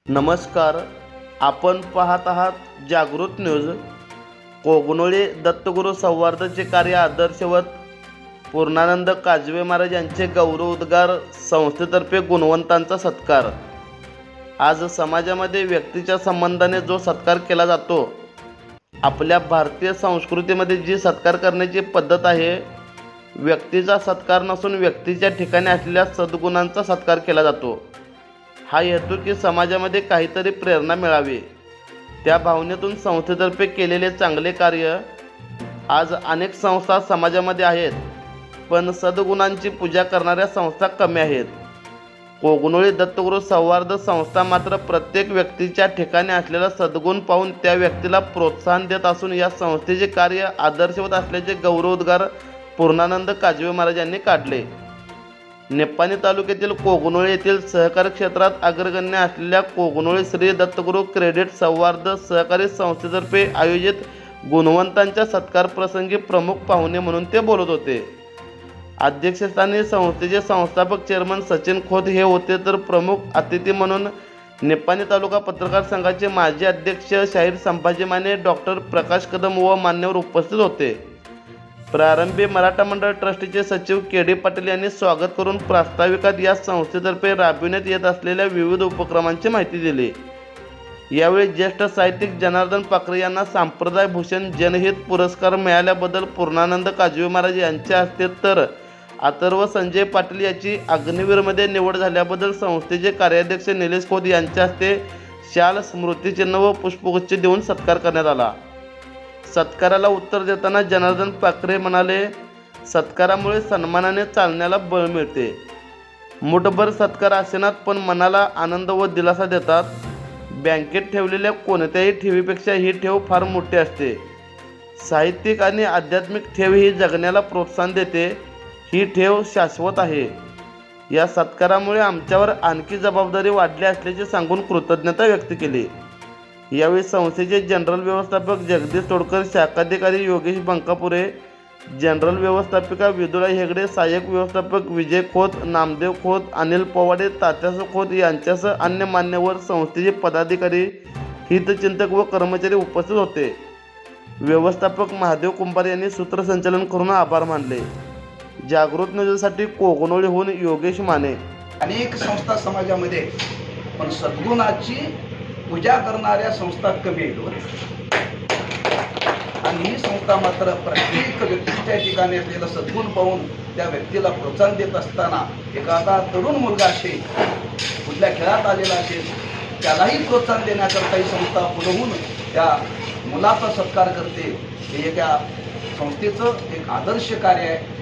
नमस्कार. आपण पाहत आहात जागृत न्यूज. कोगनोळी दत्तगुरू सौहार्दचे कार्य आदर्शवत पूर्णानंद काजवे महाराज यांचे गौरवोद्गार संस्थेतर्फे गुणवंतांचा सत्कार. आज समाजामध्ये व्यक्तीच्या संबंधाने जो सत्कार केला जातो, आपल्या भारतीय संस्कृतीमध्ये जी सत्कार करण्याची पद्धत आहे, व्यक्तीचा सत्कार नसून व्यक्तीच्या ठिकाणी असलेल्या सद्गुणांचा सत्कार केला जातो. हा हेतू की समाजामध्ये काहीतरी प्रेरणा मिळावी, त्या भावनेतून संस्थेतर्फे केलेले चांगले कार्य. आज अनेक संस्था समाजामध्ये आहेत, पण सद्गुणांची पूजा करणाऱ्या संस्था कमी आहेत. कोगनोळी दत्तगुरू सौहार्द संस्था मात्र प्रत्येक व्यक्तीच्या ठिकाणी असलेला सद्गुण पाहून त्या व्यक्तीला प्रोत्साहन देत असून या संस्थेचे कार्य आदर्शवत असल्याचे गौरवोद्गार पूर्णानंद काजवे महाराज यांनी काढले. निपाणी तालुक्यातील कोगनोळी येथील सहकारी क्षेत्रात अग्रगण्य असलेल्या कोगनोळी श्री दत्तगुरू क्रेडिट सौहार्द सहकारी संस्थेतर्फे आयोजित गुणवंतांच्या सत्कार प्रसंगी प्रमुख पाहुणे म्हणून ते बोलत होते. अध्यक्षस्थानी संस्थेचे संस्थापक चेअरमन सचिन खोत हे होते, तर प्रमुख अतिथी म्हणून निपाणी तालुका पत्रकार संघाचे माजी अध्यक्ष शाहीर संभाजी माने, डॉक्टर प्रकाश कदम व मान्यवर उपस्थित होते. प्रारंभी मराठा मंडळ ट्रस्टीचे सचिव के डी पाटील यांनी स्वागत करून प्रास्ताविकात या संस्थेतर्फे राबविण्यात येत असलेल्या विविध उपक्रमांची माहिती दिली. यावेळी ज्येष्ठ साहित्यिक जनार्दन पाखरे यांना सांप्रदाय भूषण जनहित पुरस्कार मिळाल्याबद्दल पूर्णानंद काजवे महाराज यांच्या हस्ते, तर अथर्व संजय पाटील याची अग्निवीरमध्ये निवड झाल्याबद्दल संस्थेचे कार्याध्यक्ष निलेश खोत यांच्या हस्ते शाल, स्मृतिचिन्ह व पुष्पगुच्छ देऊन सत्कार करण्यात आला. सत्काराला उत्तर देताना जनार्दन पाखरे म्हणाले, सत्कारामुळे सन्मानाने चालण्याला बळ मिळते. मुठभर सत्कार असेनात, पण मनाला आनंद व दिलासा देतात. बँकेत ठेवलेल्या कोणत्याही ठेवीपेक्षा ही ठेव फार मोठी असते. साहित्यिक आणि आध्यात्मिक ठेव ही जगण्याला प्रोत्साहन देते. ही ठेव शाश्वत आहे. या सत्कारामुळे आमच्यावर आणखी जबाबदारी वाढली असल्याचे सांगून कृतज्ञता व्यक्त केली. यावेळी संस्थेचे जनरल व्यवस्थापक जगदीश तोडकर, शाखाधिकारी योगेश बंकापुरे, जनरल व्यवस्थापिका विदुला हेगडे, सहाय्यक व्यवस्थापक विजय खोत, नामदेव खोत, अनिल पोवाडे, तात्यासो खोत यांच्यासह अन्य मान्यवर, संस्थेचे पदाधिकारी, हितचिंतक व कर्मचारी उपस्थित होते. व्यवस्थापक महादेव कुंभार यांनी सूत्रसंचालन करून आभार मानले. जागृत न्यूजसाठी कोगनोळीहून योगेश माने. अनेक संस्था समाजामध्ये, पण सद्गुणाची पूजा करणाऱ्या संस्था कमी आहेत. आणि ही संस्था मात्र प्रत्येक व्यक्तीच्या ठिकाणी असलेलं सद्गुण पाहून त्या व्यक्तीला प्रोत्साहन देत असताना, एखादा तरुण मुलगा असेल, कुठल्या खेळात आलेला असेल, त्यालाही प्रोत्साहन देण्याकरता ही संस्था पुढे होऊन त्या मुलाचा सत्कार करते. हे एका संस्थेचं एक आदर्श कार्य आहे.